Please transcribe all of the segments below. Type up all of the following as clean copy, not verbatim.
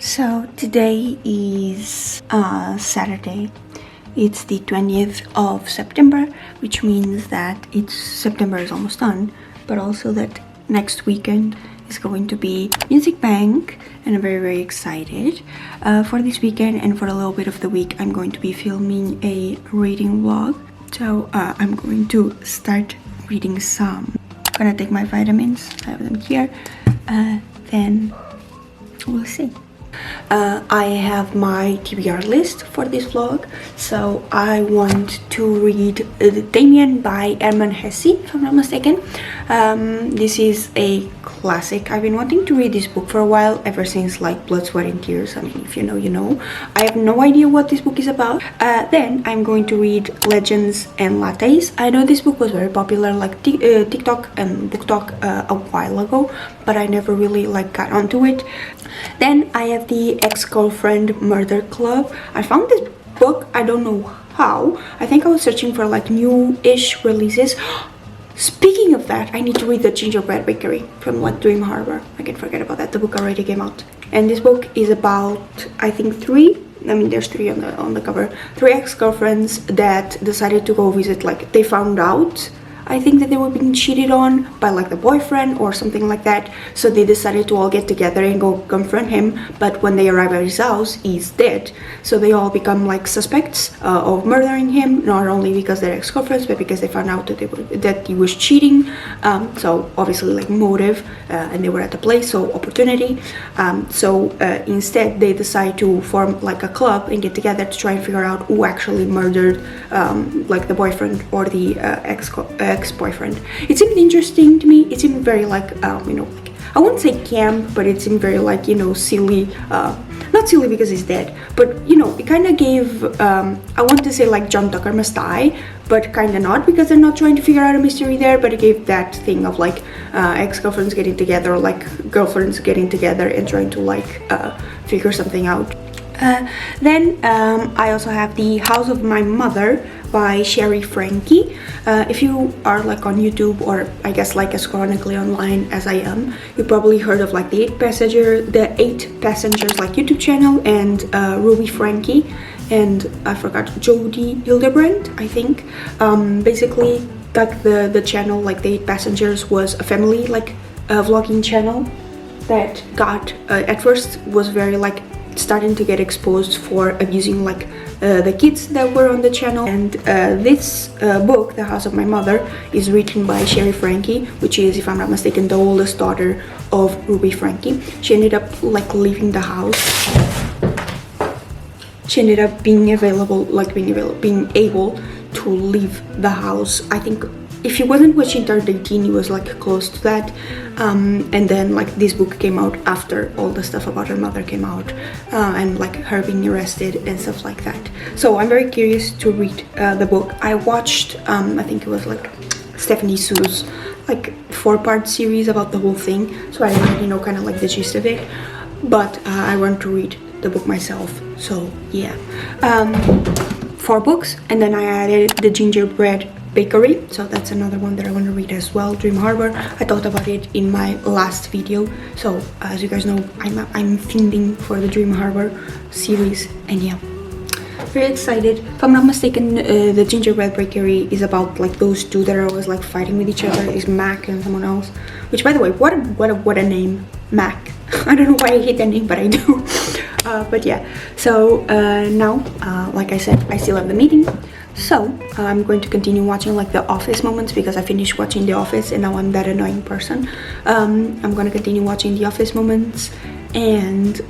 So today is Saturday. It's the 20th of September, which means that September is almost done, but also that next weekend is going to be Music Bank, and I'm very excited for this weekend. And for a little bit of the week I'm going to be filming a reading vlog, so I'm going to start reading some. I'm gonna take my vitamins, I have them here, then we'll see. I have my TBR list for this vlog, so I want to read Demian by Hermann Hesse, if I'm not mistaken. This is a classic. I've been wanting to read this book for a while, ever since like Blood, Sweat and Tears. I mean, if you know, you know. I have no idea what this book is about. Then I'm going to read Legends and Lattes. I know this book was very popular like TikTok and BookTok a while ago, but I never really like got onto it. Then I have the Ex-Girlfriend Murder Club. I found this book, I don't know how. I think I was searching for like new-ish releases. Speaking of that, I need to read The Gingerbread Bakery from like Dream Harbor. I can forget about that, the book already came out. And this book is about, I think, there's three on the cover. 3 ex-girlfriends that decided to go visit, like they found out, I think, that they were being cheated on by like the boyfriend or something like that, so they decided to all get together and go confront him. But when they arrive at his house, he's dead, so they all become like suspects of murdering him, not only because they're ex-girlfriends but because they found out that he was cheating. So obviously like motive, and they were at the place, so opportunity. Instead they decide to form like a club and get together to try and figure out who actually murdered like the boyfriend or the ex-boyfriend. It seemed interesting to me. It seemed very like like, I wouldn't say camp, but it seemed very like, silly. Not silly because he's dead, but it kind of gave I want to say like John Tucker Must Die, but kind of not, because they're not trying to figure out a mystery there, but it gave that thing of like ex-girlfriends getting together, like girlfriends getting together and trying to like figure something out. Then I also have The House of My Mother by Sherry Frankie. If you are like on YouTube, or I guess like as chronically online as I am, you probably heard of like the 8 Passengers like YouTube channel, and Ruby Frankie, and I forgot, Jodie Hildebrandt, I think. Basically like the channel, like the 8 Passengers, was a family like vlogging channel that got at first was very like starting to get exposed for abusing like the kids that were on the channel. And this book, The House of My Mother, is written by Sherry Frankie, which is, if I'm not mistaken, the oldest daughter of Ruby Frankie. She ended up like leaving the house. She ended up being able to leave the house. I think if he wasn't when she turned 18, he was like close to that. And then like this book came out after all the stuff about her mother came out, and like her being arrested and stuff like that. So I'm very curious to read the book. I watched I think it was like Stephanie Sue's like 4-part series about the whole thing, so I already know kind of like the gist of it, but I want to read the book myself. So yeah, 4 books. And then I added The Gingerbread Bakery, so that's another one that I want to read as well. Dream Harbor, I talked about it in my last video, so as you guys know, I'm fiending for the Dream Harbor series, and yeah, very excited. If I'm not mistaken, the Gingerbread Bakery is about like those two that are always like fighting with each other. Is Mac and someone else, which, by the way, what a name, Mac. I don't know why I hate that name, but I do. But yeah, so now like I said, I still have the meeting, so I'm going to continue watching like The Office moments, because I finished watching The Office and now I'm that annoying person. I'm going to continue watching The Office moments and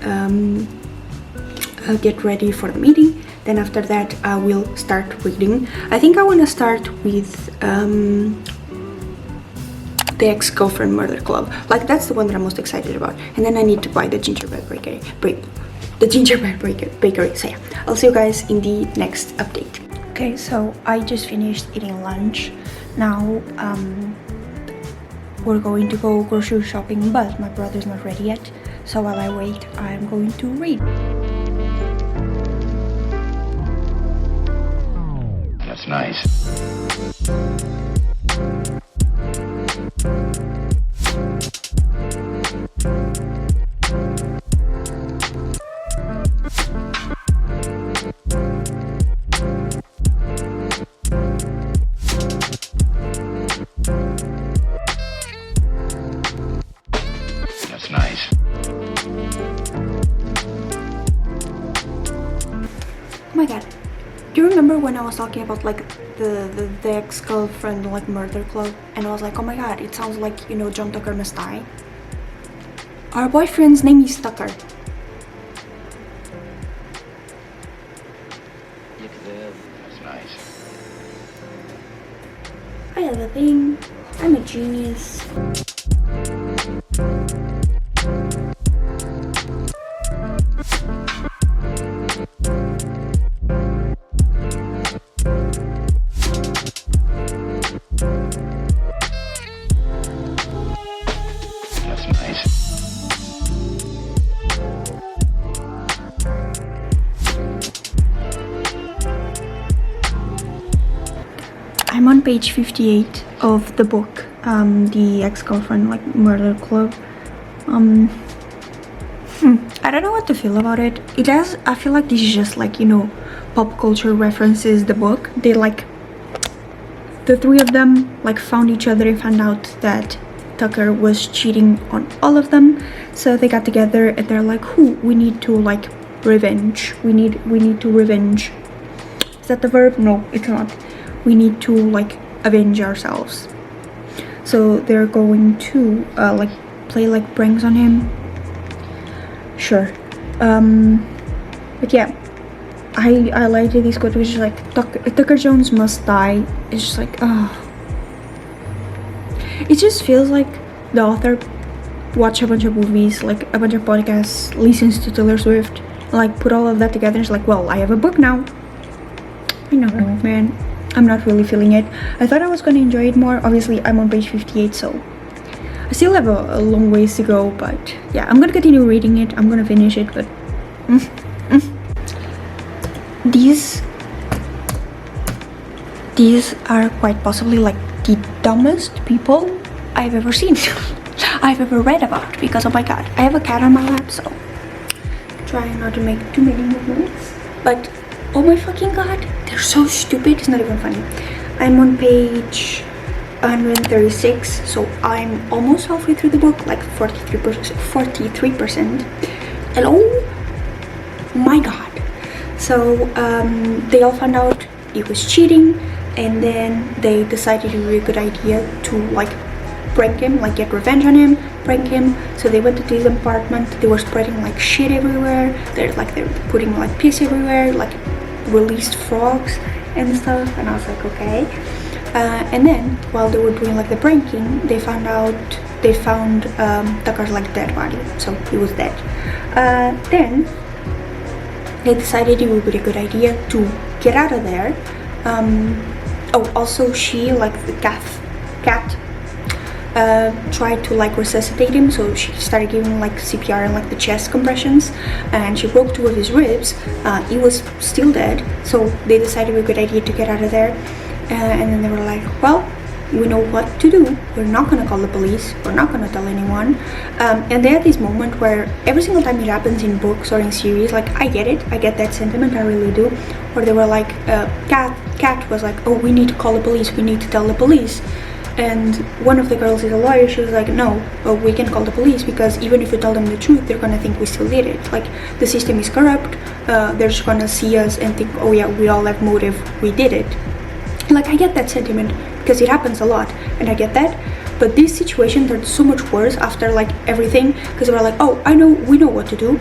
get ready for the meeting. Then after that I will start reading. I think I want to start with the Ex-Girlfriend Murder Club. Like, that's the one that I'm most excited about. And then I need to buy the Gingerbread Bakery. So yeah, I'll see you guys in the next update. Okay, so I just finished eating lunch. Now we're going to go grocery shopping, but my brother's not ready yet. So while I wait, I'm going to read. That's nice. remember when I was talking about like the Ex-Girlfriend like Murder Club, and I was like, oh my god, it sounds like, you know, John Tucker Must Die. Our boyfriend's name is Tucker. Look at that. That's nice. I have a thing. I'm a genius. That's nice. I'm on page 58 of the book, the Ex-Girlfriend like Murder Club. I don't know what to feel about it. I feel like this is just like, you know, pop culture references the book. They like, the three of them like found each other and found out that Tucker was cheating on all of them. So they got together and they're like, we need to like revenge. We need to revenge. Is that the verb? No, it's not. We need to like avenge ourselves. So they're going to like play like pranks on him. Sure. But yeah, I liked this quote, which is like, Tucker Jones must die. It's just like, it just feels like the author watched a bunch of movies, like a bunch of podcasts, listens to Taylor Swift, like put all of that together. It's like, well, I have a book now. I don't know, man. I'm not really feeling it. I thought I was gonna enjoy it more. Obviously, I'm on page 58, so I still have a long ways to go. But yeah, I'm gonna continue reading it. I'm gonna finish it, but these are quite possibly like the dumbest people I've ever seen. I've ever read about, because oh my god, I have a cat on my lap, so trying not to make too many movements. But oh my fucking god, they're so stupid, it's not even funny. I'm on page 136, so I'm almost halfway through the book, like 43%. And oh my god. So they all found out he was cheating, and then they decided it would be a good idea to like prank him, like get revenge on him, prank him. So they went to his apartment. They were spreading like shit everywhere. They're putting like piss everywhere, like released frogs and stuff. And I was like, okay. And then while they were doing like the pranking, they found Tucker's like dead body, so he was dead. Then they decided it would be a good idea to get out of there. Also she, like the cat tried to like resuscitate him, so she started giving like CPR and like the chest compressions, and she broke 2 of his ribs. He was still dead, so they decided it was a good idea to get out of there. And then they were like, well, we know what to do. We're not gonna call the police. We're not gonna tell anyone. And they had this moment where every single time it happens in books or in series, like I get it, I get that sentiment, I really do. Where they were like, Cat was like, oh, we need to call the police. We need to tell the police. And one of the girls is a lawyer. She was like, no, we can call the police, because even if we tell them the truth, they're gonna think we still did it. Like, the system is corrupt. They're just gonna see us and think, oh yeah, we all have motive, we did it. Like, I get that sentiment, because it happens a lot, and I get that. But this situation turned so much worse after like everything, because they were like, oh, we know what to do.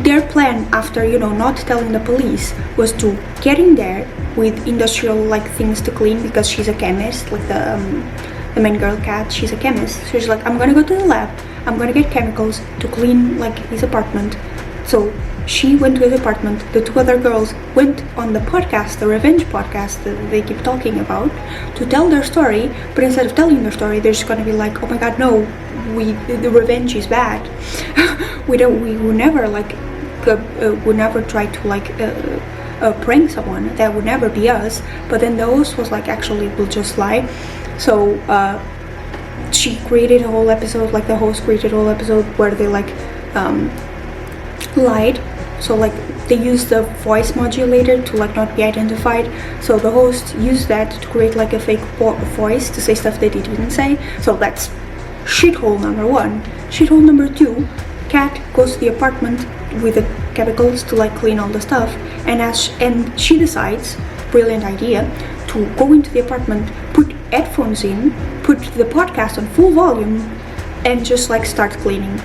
Their plan, after, you know, not telling the police, was to get in there with industrial like things to clean, because she's a chemist, like the main girl Cat, she's a chemist. So she's like, I'm gonna go to the lab, I'm gonna get chemicals to clean like his apartment. So she went to his apartment. The 2 other girls went on the podcast, the revenge podcast that they keep talking about, to tell their story. But instead of telling their story, they're just gonna be like, oh my god, no, the revenge is bad. we will never like would never try to like prank someone. That would never be us. But then the host was like, actually, we'll just lie. So she created a whole episode, like the host created a whole episode where they like lied. So like they used the voice modulator to like not be identified. So the host used that to create like a fake voice to say stuff that they didn't say. So that's shithole number 1. Shithole number 2, Cat goes to the apartment with a chemicals to like clean all the stuff. And she decides, brilliant idea, to go into the apartment, put headphones in, put the podcast on full volume, and just like start cleaning.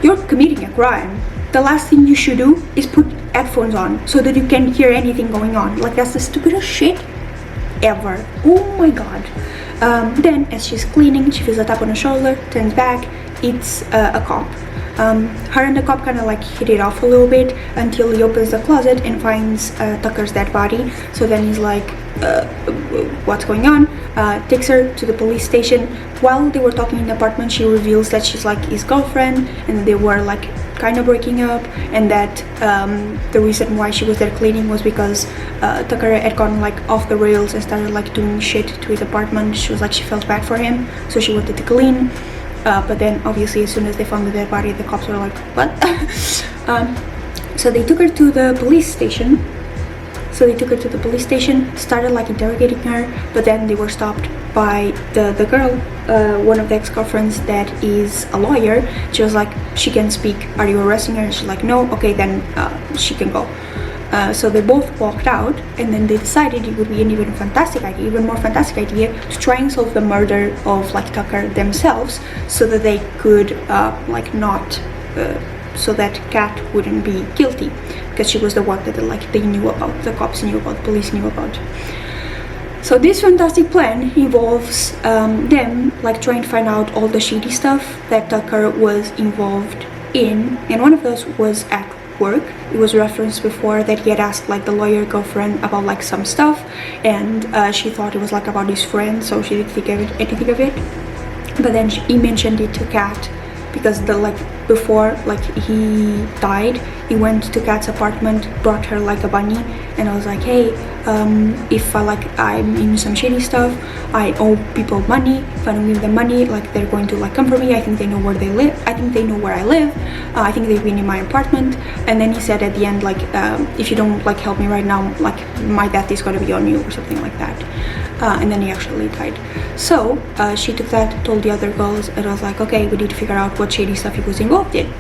You're committing a crime. The last thing you should do is put headphones on so that you can't hear anything going on. Like, that's the stupidest shit ever. Oh my god. Then as she's cleaning, she feels a tap on her shoulder, turns back, it's a cop. Her and the cop kind of like hit it off a little bit until he opens the closet and finds Tucker's dead body. So then he's like, what's going on? Takes her to the police station. While they were talking in the apartment, she reveals that she's like his girlfriend, and they were like kind of breaking up, and that the reason why she was there cleaning was because Tucker had gone like off the rails and started like doing shit to his apartment. She was like, she felt bad for him, so she wanted to clean. But then obviously as soon as they found the dead body, the cops were like, what? So they took her to the police station. Started like interrogating her, but then they were stopped by the girl, one of the ex-girlfriends that is a lawyer. She was like, she can speak, are you arresting her? She's like, no. Okay, then she can go. So they both walked out, and then they decided it would be an even more fantastic idea to try and solve the murder of like Tucker themselves, so that they could so that Kat wouldn't be guilty, because she was the one that they knew about, the cops knew about, police knew about. So this fantastic plan involves them like trying to find out all the shady stuff that Tucker was involved in, and one of those was at work. It was referenced before that he had asked like the lawyer girlfriend about like some stuff, and she thought it was like about his friend, so she didn't think of anything of it. But then he mentioned it to Kat, because before he died, he went to Kat's apartment, brought her like a bunny, and I was like, hey, if I'm in some shady stuff, I owe people money. If I don't give them money, like they're going to like come for me. I think they know where they live. I think they know where I live. I think they've been in my apartment. And then he said at the end, like, if you don't like help me right now, like my death is going to be on you, or something like that. And then he actually died. So she took that, told the other girls, and I was like, okay, we need to figure out what shady stuff he was involved in.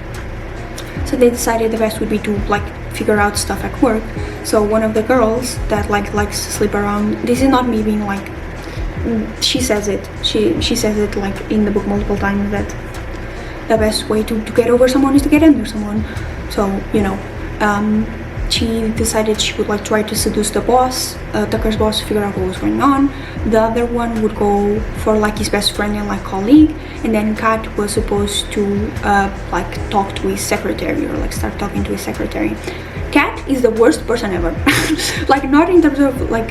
So they decided the best would be to like figure out stuff at work. So one of the girls that like likes to sleep around, this is not me being like, she says it, she says it like in the book multiple times, that the best way to get over someone is to get under someone. So, you know, she decided she would like try to seduce the boss, Tucker's boss, to figure out what was going on. The other one would go for like his best friend and like colleague, and then Kat was supposed to like talk to his secretary, or like start talking to his secretary. Kat is the worst person ever. Like, not in terms of like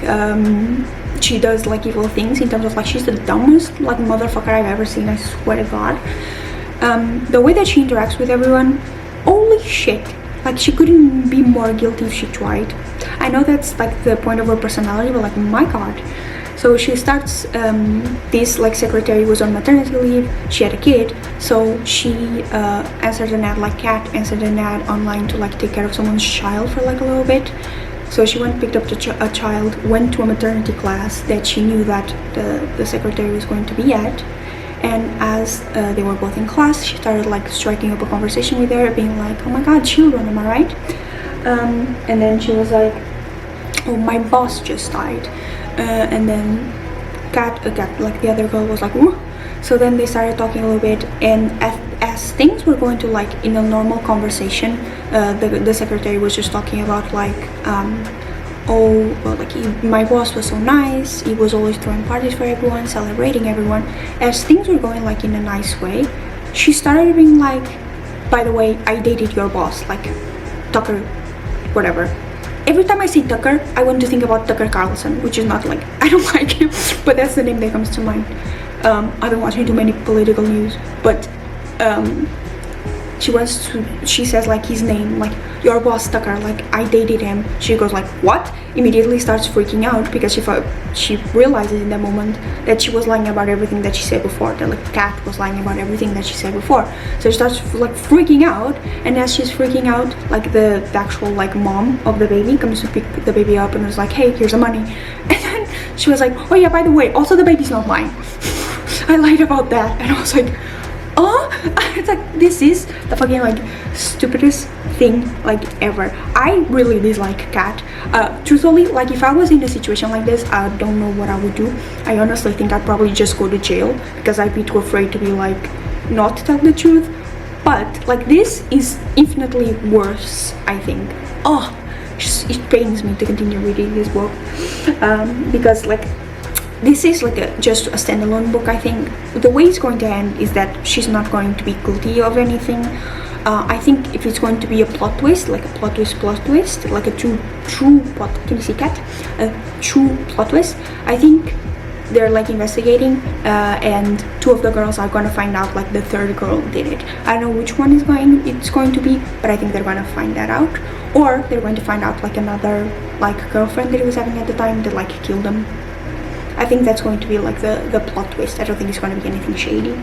she does like evil things, in terms of like she's the dumbest like motherfucker I've ever seen, I swear to god. The way that she interacts with everyone, holy shit. Like, she couldn't be more guilty if she tried. I know that's like the point of her personality, but like, my god. So she starts, this like secretary was on maternity leave, she had a kid, so she answered an ad, like Kat answered an ad online to like take care of someone's child for like a little bit. So she went, picked up a child, went to a maternity class that she knew that the secretary was going to be at. And as they were both in class, she started like striking up a conversation with her, being like, oh my god, children, am I right? And then she was like, oh, my boss just died. And then Kat, like the other girl, was like, ooh. So then they started talking a little bit, and as things were going to like in a normal conversation, the secretary was just talking about like, oh, well, like my boss was so nice, he was always throwing parties for everyone, celebrating everyone. As things were going like in a nice way, she started being like, by the way, I dated your boss, like Tucker, whatever. Every time I see Tucker, I want to think about Tucker Carlson, which is not like, I don't like him, but that's the name that comes to mind. I've been watching too many political news, but she says like his name, like, your boss Tucker, like I dated him. She goes like, what? Immediately starts freaking out, because she realizes in that moment that she was lying about everything that she said before, that like Kat was lying about everything that she said before. So she starts like freaking out, and as she's freaking out, like the actual like mom of the baby comes to pick the baby up and was like, hey, here's the money. And then she was like, oh yeah, by the way, also the baby's not mine. I lied about that. And I was like, oh, it's like, this is the fucking like stupidest thing like ever. I really dislike cat. Truthfully, like if I was in a situation like this, I don't know what I would do. I honestly think I'd probably just go to jail because I'd be too afraid to be like not tell the truth. But like this is infinitely worse, I think. Oh, just, it pains me to continue reading this book because like this is like just a standalone book. I think the way it's going to end is that she's not going to be guilty of anything. I think if it's going to be a plot twist, like a plot twist, like a true plot, can you see cat? A true plot twist. I think they're like investigating and two of the girls are going to find out like the third girl did it. I don't know which one it's going to be, but I think they're going to find that out. Or they're going to find out like another like girlfriend that he was having at the time that like killed him. I think that's going to be like the plot twist. I don't think it's going to be anything shady.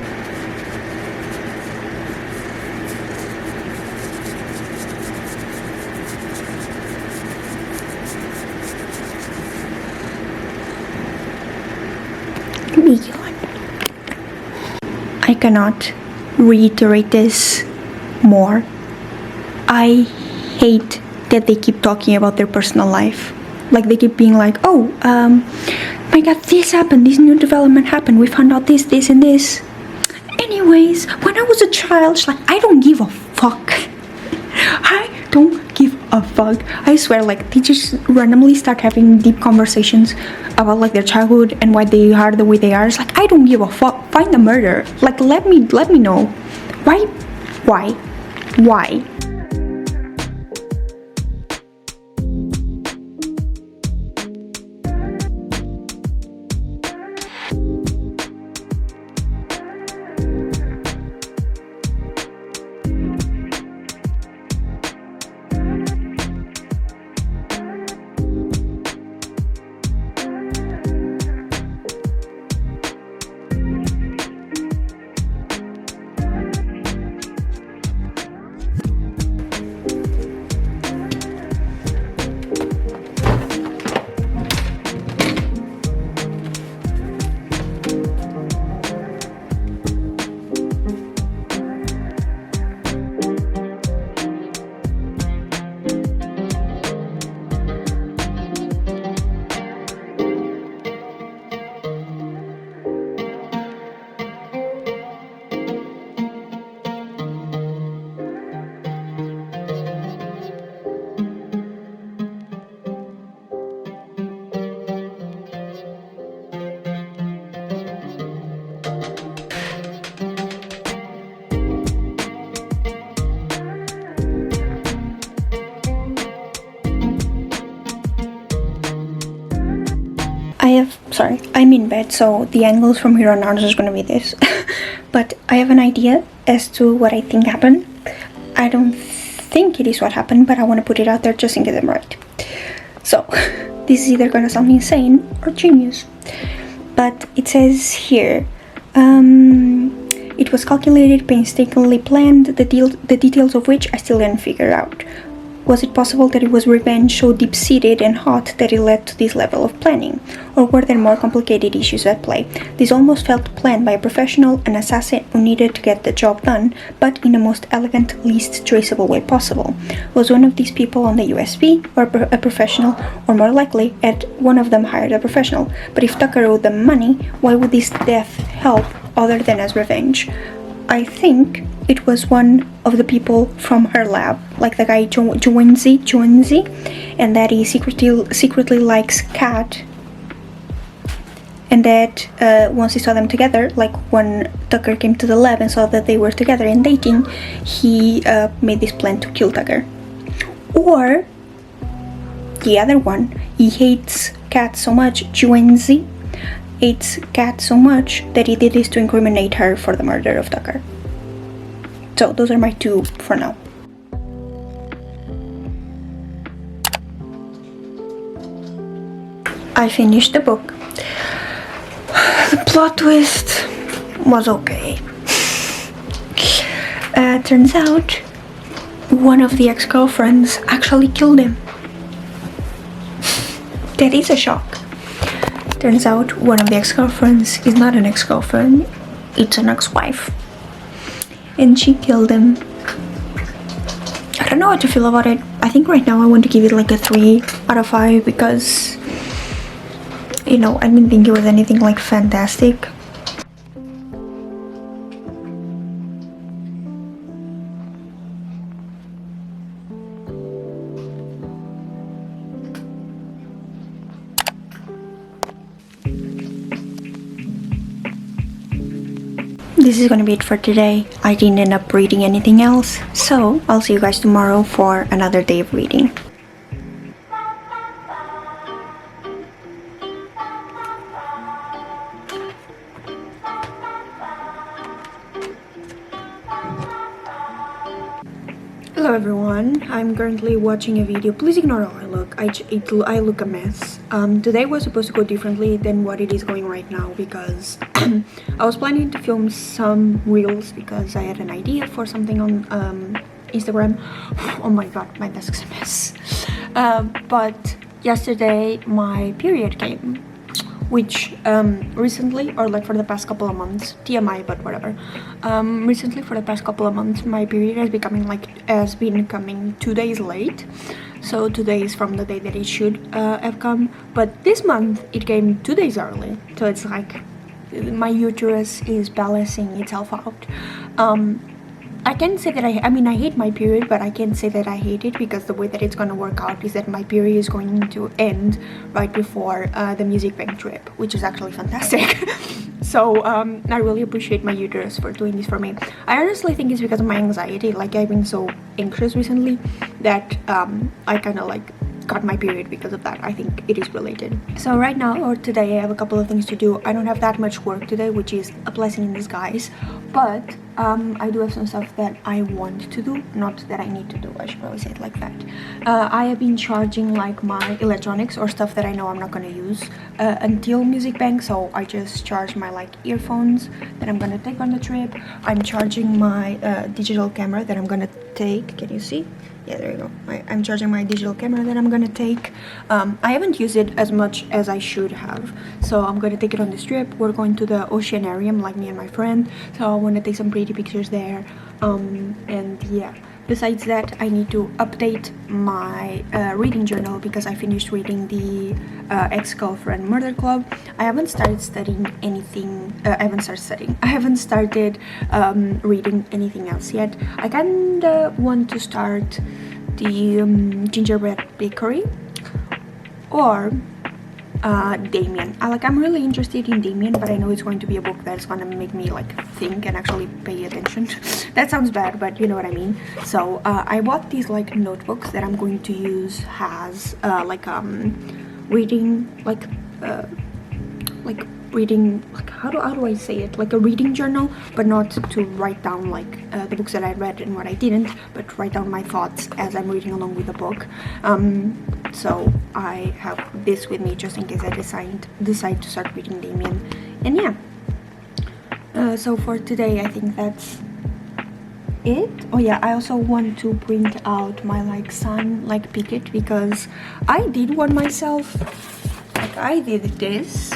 I cannot reiterate this more. I hate that they keep talking about their personal life. Like they keep being like, oh, my god, this happened, this new development happened, we found out this, and this. Anyways, when I was a child, she's like, I don't give a fuck. I don't give a fuck. I swear, like, they just randomly start having deep conversations about like their childhood and why they are the way they are. It's like, I don't give a fuck. Find the murder. Like, let me know. Why? I'm in bed, so the angles from here on out is just gonna be this. But I have an idea as to what I think happened. I don't think it is what happened, but I want to put it out there just in case I'm right. So, this is either gonna sound insane or genius. But it says here, it was calculated, painstakingly planned, the details of which I still didn't figure out. Was it possible that it was revenge so deep-seated and hot that it led to this level of planning? Or were there more complicated issues at play? This almost felt planned by a professional, an assassin who needed to get the job done, but in the most elegant, least traceable way possible. Was one of these people on the USB, or a professional, or more likely, had one of them hired a professional? But if Tucker owed them money, why would this death help other than as revenge? I think it was one of the people from her lab, like the guy Jonesy, and that he secretly likes cat, and that once he saw them together, like when Tucker came to the lab and saw that they were together and dating, he made this plan to kill Tucker. Or the other one, he hates cat so much, Jonesy hates cat so much that he did this to incriminate her for the murder of Tucker. So those are my two for now. I finished the book. The plot twist was okay. Turns out one of the ex-girlfriends actually killed him. That is a shock. Turns out one of the ex-girlfriends is not an ex-girlfriend, it's an ex-wife. and she killed him. I don't know how to feel about it. I think right now I want to give it like a 3 out of 5 because, you know, I didn't think it was anything like fantastic. This is gonna be it for today. I didn't end up reading anything else, so I'll see you guys tomorrow for another day of reading. Hello everyone, I'm currently watching a video. Please ignore how I look. I look a mess. Today was supposed to go differently than what it is going right now because I was planning to film some reels because I had an idea for something on Instagram. Oh my god, my desk's a mess. But yesterday my period came, which recently, or like for the past couple of months, TMI, but whatever, recently for the past couple of months my period has been coming 2 days late. So 2 days from the day that it should have come, but this month it came 2 days early. So it's like my uterus is balancing itself out. I can't say that I mean I hate my period, but I can't say that I hate it because the way that it's gonna work out is that my period is going to end right before the music bank trip, which is actually fantastic. So I really appreciate my uterus for doing this for me. I honestly think it's because of my anxiety. Like I've been so anxious recently that I kind of like got my period because of that. I think it is related. So right now, or today, I have a couple of things to do. I don't have that much work today, which is a blessing in disguise, but I do have some stuff that I want to do, not that I need to do. I should probably say it like that. I have been charging like my electronics or stuff that I know I'm not going to use until music bank, so I just charge my like earphones that I'm going to take on the trip. I'm charging my digital camera that I'm going to take. Can you see? Yeah, there you go. I'm charging my digital camera that I'm gonna take. I haven't used it as much as I should have, so I'm gonna take it on this trip. We're going to the oceanarium, like me and my friend, so I want to take some pretty pictures there. And yeah, besides that, I need to update my reading journal because I finished reading the Ex-Girlfriend Murder Club. I haven't started studying anything. I haven't started reading anything else yet. I kind of want to start the Gingerbread Bakery or Demian. I'm really interested in Demian, but I know it's going to be a book that's going to make me like think and actually pay attention. That sounds bad, but you know what I mean. So I bought these like notebooks that I'm going to use as reading reading, like how do I say it, like a reading journal, but not to write down like the books that I read and what I didn't, but write down my thoughts as I'm reading along with the book. So I have this with me just in case I decide to start reading Demian. And yeah, so for today I think that's it. Oh yeah, I also want to print out my like sun like picket because I did one myself. Like I did this,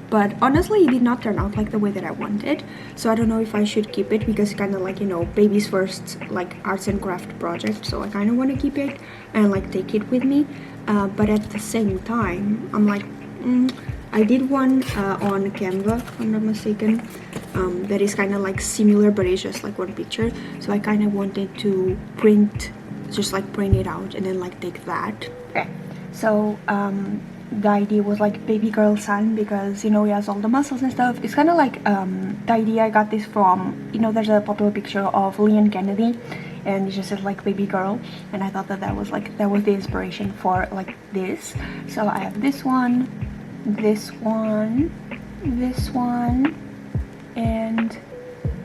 but honestly it did not turn out like the way that I wanted, so I don't know if I should keep it because it's kind of like, you know, baby's first like arts and craft project, so I kind of want to keep it and like take it with me, but at the same time I'm like I did one on Canva, if I'm not mistaken, that is kind of like similar, but it's just like one picture, so I kind of wanted to print it out and then like take that. Okay, so the idea was like baby girl son because, you know, he has all the muscles and stuff. It's kind of like the idea I got this from, you know, there's a popular picture of Leon Kennedy and it just says like baby girl, and I thought that was the inspiration for like this. So I have this one, this one, this one, and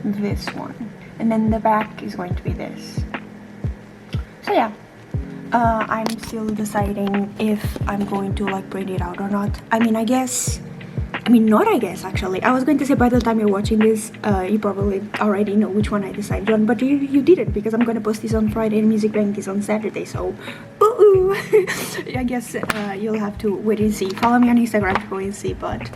this one, and then the back is going to be this. So yeah, I'm still deciding if I'm going to like print it out or not. Actually, I was going to say by the time you're watching this you probably already know which one I decided on, but you didn't, because I'm gonna post this on Friday and music bank is on Saturday, so ooh. I guess you'll have to wait and see. Follow me on Instagram to go and see, but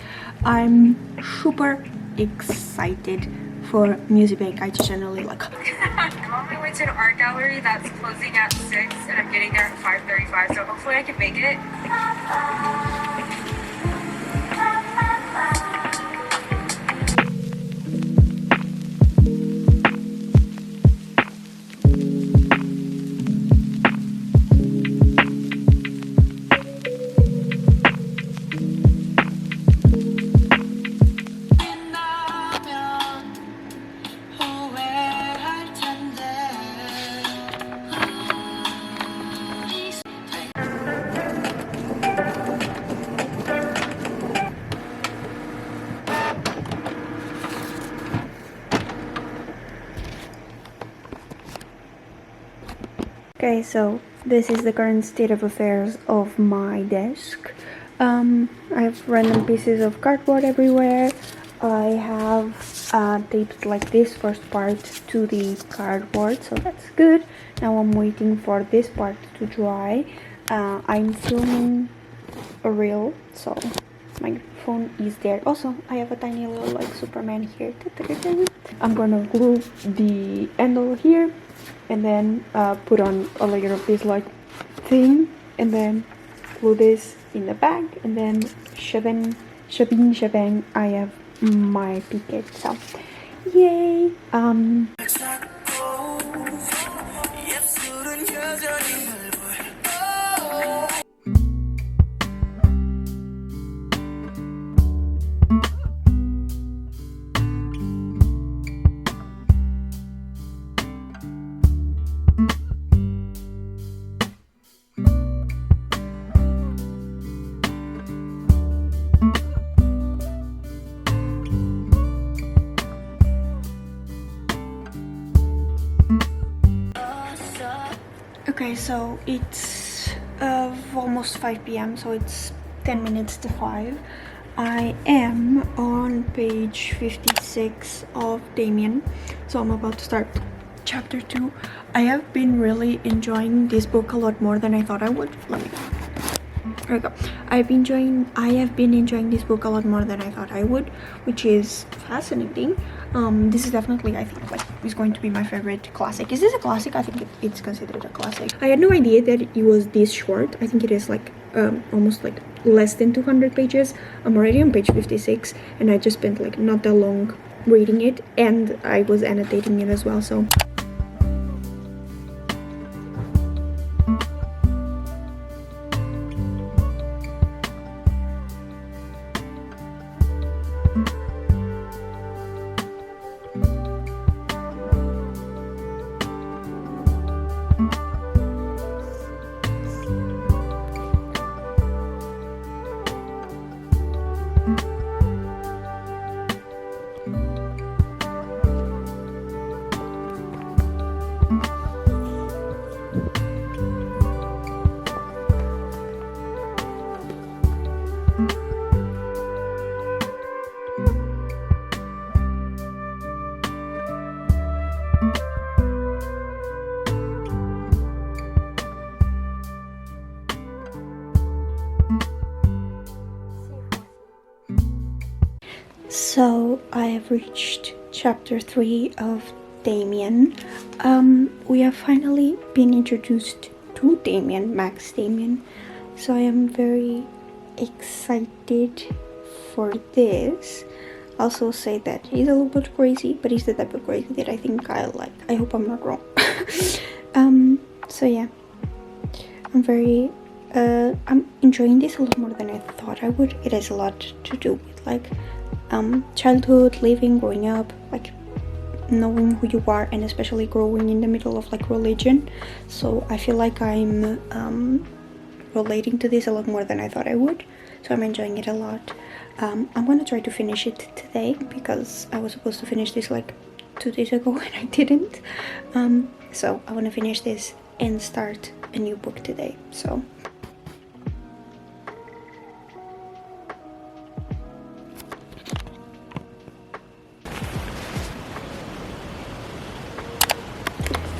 I'm super excited for Music Bank. I just generally like. I'm on my way to an art gallery that's closing at 6 and I'm getting there at 5:35, so hopefully I can make it. Okay, so this is the current state of affairs of my desk. I have random pieces of cardboard everywhere. I have taped like this first part to the cardboard, so that's good. Now I'm waiting for this part to dry. I'm filming a reel, so my phone is there. Also, I have a tiny little like Superman here. I'm gonna glue the handle here and then put on a layer of this like thing and then glue this in the bag and then shabang, I have my picket. So yay. Okay, so it's almost 5 p.m, so it's 10 minutes to 5. I am on page 56 of Demian, so I'm about to start chapter 2. I have been really enjoying this book a lot more than I thought I would. There we go. I have been enjoying this book a lot more than I thought I would, which is fascinating. This is definitely, I think, like, is going to be my favorite classic. Is this a classic? I think it's considered a classic. I had no idea that it was this short. I think it is like almost like less than 200 pages. I'm already on page 56 and I just spent like not that long reading it, and I was annotating it as well, so So I have reached chapter 3 of Demian. We have finally been introduced to Demian, Max Demian. So I am very excited for this. Also say that he's a little bit crazy, but he's the type of crazy that I think I like. I hope I'm not wrong. So yeah, I'm enjoying this a lot more than I thought I would. It has a lot to do with like childhood, living, growing up, like knowing who you are, and especially growing in the middle of like religion. So I feel like I'm relating to this a lot more than I thought I would, so I'm enjoying it a lot. I'm gonna try to finish it today because I was supposed to finish this like 2 days ago and I didn't. So I want to finish this and start a new book today. So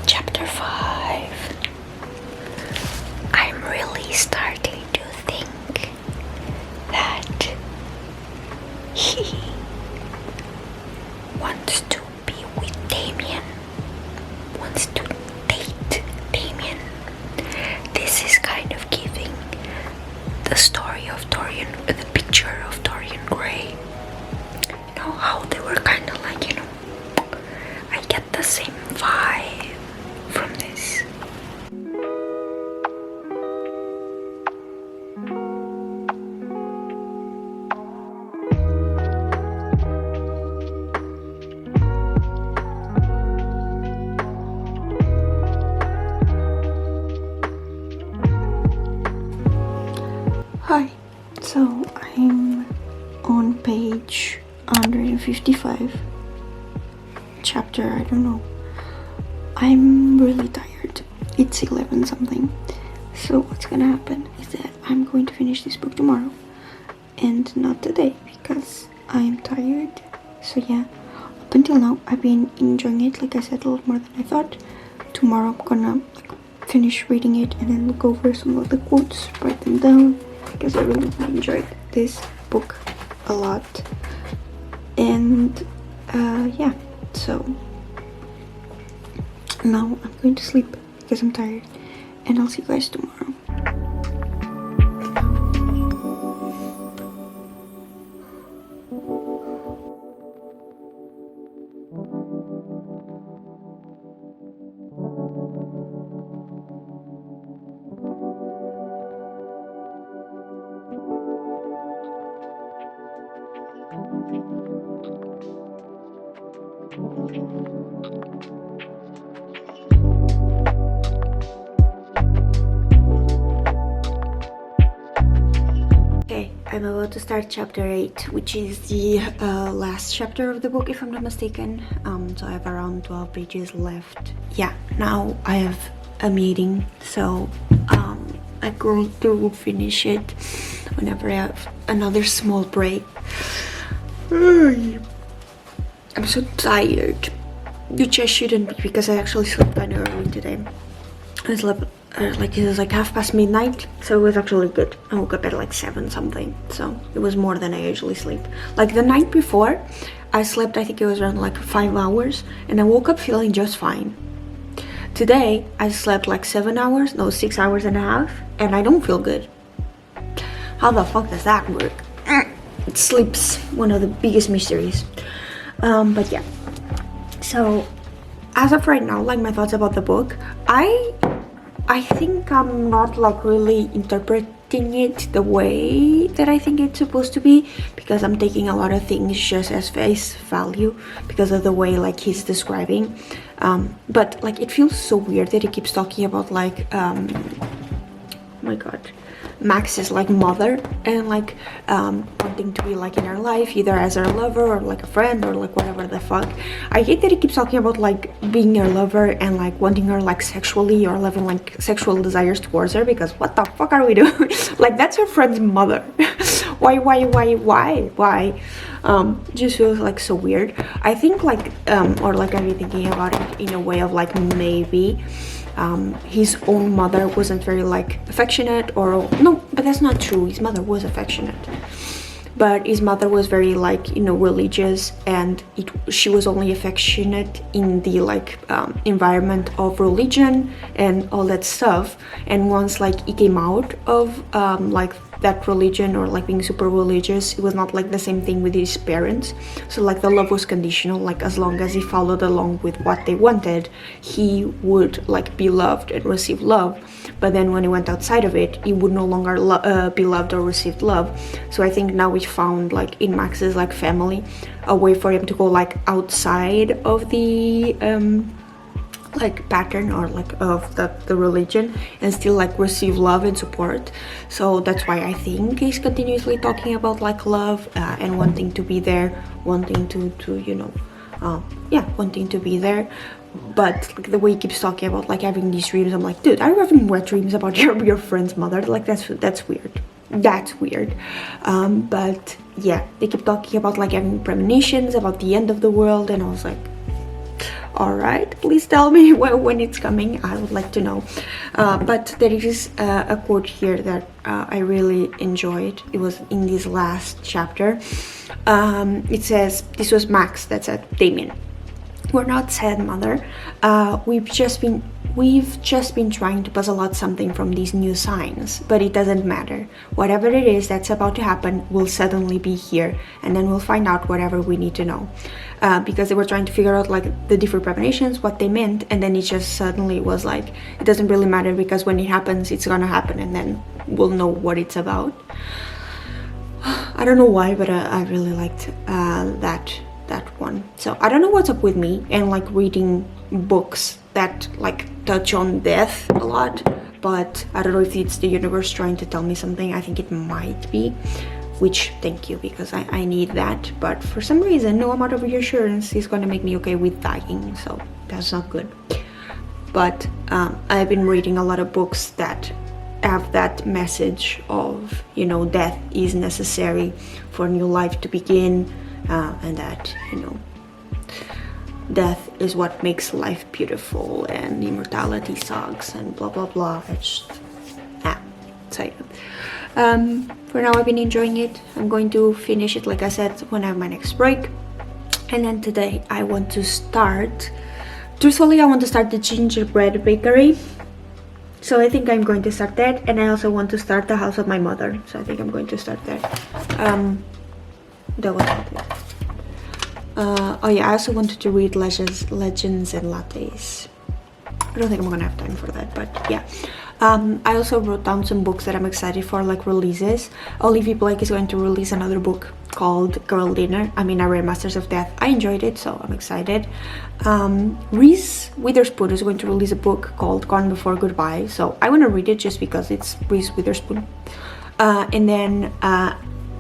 chapter 5. I'm really starting to think that he wants to be wants to date Damian. This is kind of giving the story of Dorian, the picture of Dorian Gray. You know how they were kind of like, you know, I get the same vibe from this. Hi, so I'm on page 155, chapter, I don't know. I'm really tired. It's 11 something. So what's gonna happen is that I'm going to finish this book tomorrow and not today because I'm tired. So yeah, up until now I've been enjoying it, like I said, a lot more than I thought. Tomorrow I'm gonna finish reading it and then look over some of the quotes, write them down, because I really enjoyed this book a lot. And yeah, so now I'm going to sleep because I'm tired, and I'll see you guys tomorrow. Okay, I'm about to start chapter 8, which is the last chapter of the book, if I'm not mistaken. So I have around 12 pages left. Yeah, now I have a meeting, so I'm going to finish it whenever I have another small break. I'm so tired, which I shouldn't be because I actually slept kind of early today. I slept like it was like midnight, so it was actually good. I woke up at like 7 something, so it was more than I usually sleep. Like the night before, I slept, I think it was around like 5 hours, and I woke up feeling just fine. Today, I slept like 7 hours, no, 6 hours and a half, and I don't feel good. How the fuck does that work? Sleep's one of the biggest mysteries. But yeah, so as of right now, like my thoughts about the book, I think I'm not like really interpreting it the way that I think it's supposed to be, because I'm taking a lot of things just as face value because of the way like he's describing. But like it feels so weird that he keeps talking about like oh my god, Max's like mother, and like wanting to be like in her life either as her lover or like a friend or like whatever the fuck. I hate that he keeps talking about like being her lover and like wanting her like sexually or having like sexual desires towards her, because what the fuck are we doing? Like that's your friend's mother. why just feels like so weird. I think like or like I've been thinking about it in a way of like maybe his own mother wasn't very like affectionate, or no, but that's not true. His mother was affectionate, but his mother was very like, you know, religious, and she was only affectionate in the like environment of religion and all that stuff. And once like he came out of like that religion or like being super religious, it was not like the same thing with his parents. So like the love was conditional, like as long as he followed along with what they wanted, he would like be loved and receive love. But then when he went outside of it, he would no longer be loved or received love. So I think now we found like in Max's like family a way for him to go like outside of the like pattern or like of the religion and still like receive love and support. So that's why I think he's continuously talking about like love and wanting to be there, wanting to you know yeah, wanting to be there. But like the way he keeps talking about like having these dreams, I'm like, dude, are you having wet dreams about your friend's mother? Like that's weird. That's weird. But yeah, they keep talking about like having premonitions about the end of the world, and I was like, all right, please tell me when it's coming. I would like to know. But there is a quote here that I really enjoyed. It was in this last chapter. It says, this was Max that said, Damian, We're not sad, mother. We've just been trying to puzzle out something from these new signs, but it doesn't matter. Whatever it is that's about to happen will suddenly be here, and then we'll find out whatever we need to know. Because they were trying to figure out like the different premonitions, what they meant, and then it just suddenly was like, it doesn't really matter, because when it happens, it's gonna happen, and then we'll know what it's about. I don't know why, but I really liked that one. So I don't know what's up with me and like reading books that like touch on death a lot, but I don't know if it's the universe trying to tell me something. I think it might be, which thank you, because I need that. But for some reason, no amount of reassurance is going to make me okay with dying, so that's not good. But I've been reading a lot of books that have that message of, you know, death is necessary for a new life to begin, and that, you know, death is what makes life beautiful, and immortality sucks, and blah blah blah. It's so for now I've been enjoying it. I'm going to finish it, like I said, when I have my next break. And then today I want to start, truthfully, I want to start the gingerbread bakery. So I think I'm going to start that, and I also want to start the house of my mother. So I think I'm going to start that. That was it. Oh yeah, I also wanted to read Legends and Lattes. I don't think I'm gonna have time for that, but yeah. I also wrote down some books that I'm excited for, like releases. Olivia Blake is going to release another book called Girl Dinner. I mean, I read Masters of Death. I enjoyed it, so I'm excited. Reese Witherspoon is going to release a book called Gone Before Goodbye, so I want to read it just because it's Reese Witherspoon. And then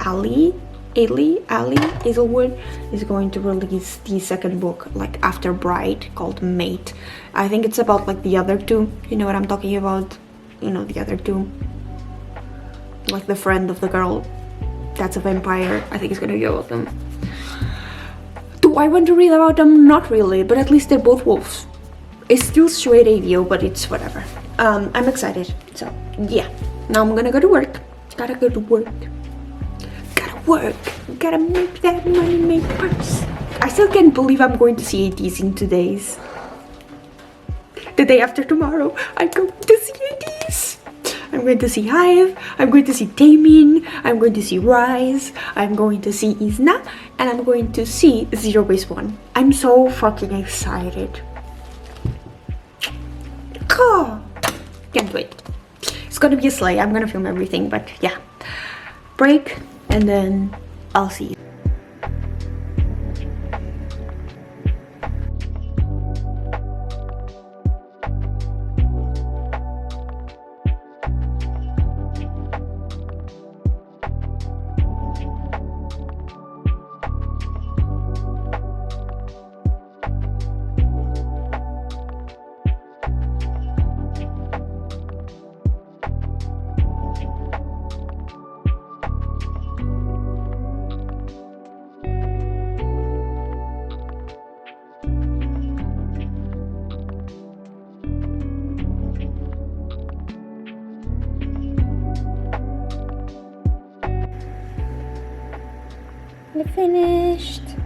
Ali Hazelwood is going to release the second book, like after Bride, called Mate. I think it's about like the other two. You know what I'm talking about? You know, the other two, like the friend of the girl that's a vampire. I think it's gonna be about them. Do I want to read about them? Not really, but at least they're both wolves. It's still straight AVO, but it's whatever. I'm excited. So yeah, now I'm gonna go to work. Gotta go to work. Gotta make that money make purse. I still can't believe I'm going to see ATs in 2 days. The day after tomorrow, I'm going to see ATs. I'm going to see Hive, I'm going to see Demian, I'm going to see Rise, I'm going to see Isna, and I'm going to see Zero Base 1. I'm so fucking excited. Can't wait. It's gonna be a slay. I'm gonna film everything, but yeah. Break, and then I'll see you.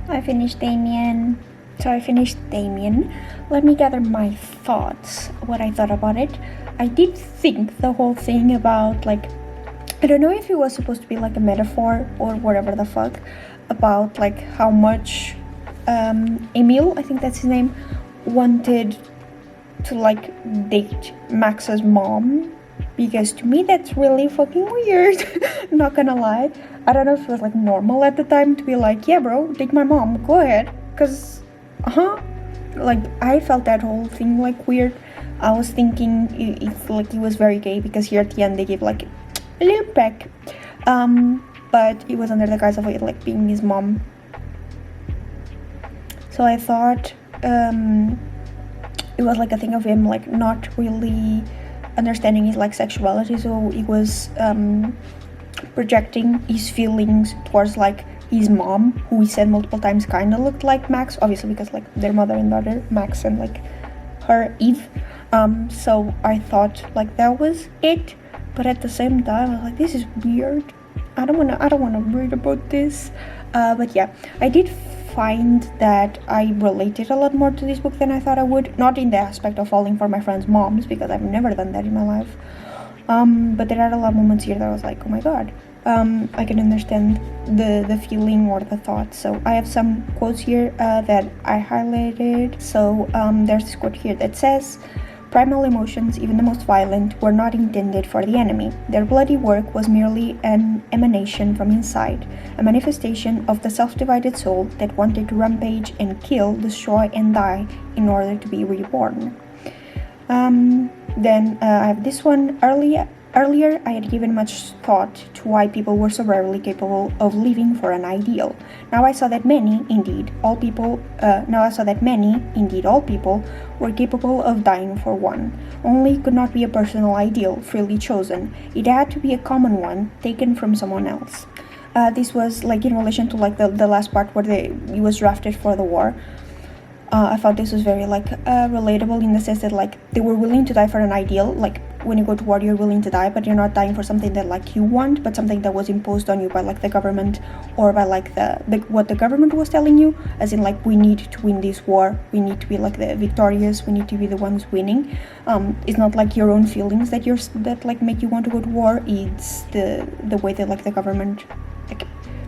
I finished Demian. So I finished Demian. Let me gather my thoughts, what I thought about it. I did think the whole thing about, like, I don't know if it was supposed to be like a metaphor or whatever the fuck, about like how much Emil, I think that's his name, wanted to like date Max's mom. Because to me that's really fucking weird. Not gonna lie. I don't know if it was like normal at the time to be like, yeah bro, date my mom, go ahead. Cause like I felt that whole thing like weird. I was thinking it's like he was very gay, because here at the end they give like a little peck. But it was under the guise of it like being his mom. So I thought it was like a thing of him like not really understanding his like sexuality, so he was projecting his feelings towards like his mom, who he said multiple times kind of looked like Max, obviously because like their mother and daughter, Max and like her Eve. So I thought like that was it, but at the same time I was like, this is weird. I don't wanna read about this. But yeah, I did find that I related a lot more to this book than I thought I would. Not in the aspect of falling for my friends' moms, because I've never done that in my life. But there are a lot of moments here that I was like, oh my god, I can understand the feeling or the thought. So I have some quotes here that I highlighted. So there's this quote here that says, "Primal emotions, even the most violent, were not intended for the enemy. Their bloody work was merely an emanation from inside, a manifestation of the self-divided soul that wanted to rampage and kill, destroy and die in order to be reborn." Then I have this one. Earlier, I had given much thought to why people were so rarely capable of living for an ideal. Now I saw that many, indeed all people, were capable of dying for one. Only could not be a personal ideal, freely chosen. It had to be a common one, taken from someone else. This was like in relation to like the last part where he was drafted for the war. I thought this was very like relatable in the sense that like they were willing to die for an ideal. Like when you go to war, you're willing to die, but you're not dying for something that like you want, but something that was imposed on you by like the government, or by like the what the government was telling you, as in like, we need to win this war, we need to be like the victorious, we need to be the ones winning. It's not like your own feelings that like make you want to go to war. It's the way that like the government like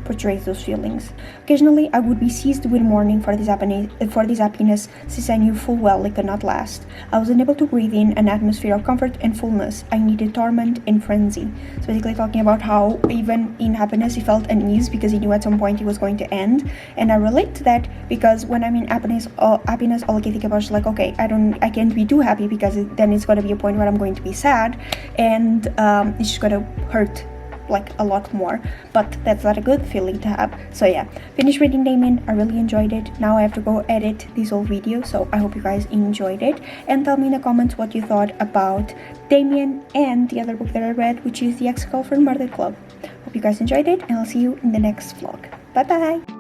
portrays those feelings. Occasionally, I would be seized with mourning for this happiness, since I knew full well it could not last. I was unable to breathe in an atmosphere of comfort and fullness. I needed torment and frenzy. So basically talking about how even in happiness he felt unease because he knew at some point it was going to end. And I relate to that because when I'm in happiness, all I can think about is like, okay, I can't be too happy because then it's going to be a point where I'm going to be sad, and it's just going to hurt like a lot more, but that's not a good feeling to have. So yeah, finished reading Demian. I really enjoyed it. Now I have to go edit this whole video, so I hope you guys enjoyed it, and tell me in the comments what you thought about Demian and the other book that I read, which is the Ex-Girlfriend Murder Club. Hope you guys enjoyed it, and I'll see you in the next vlog. Bye bye.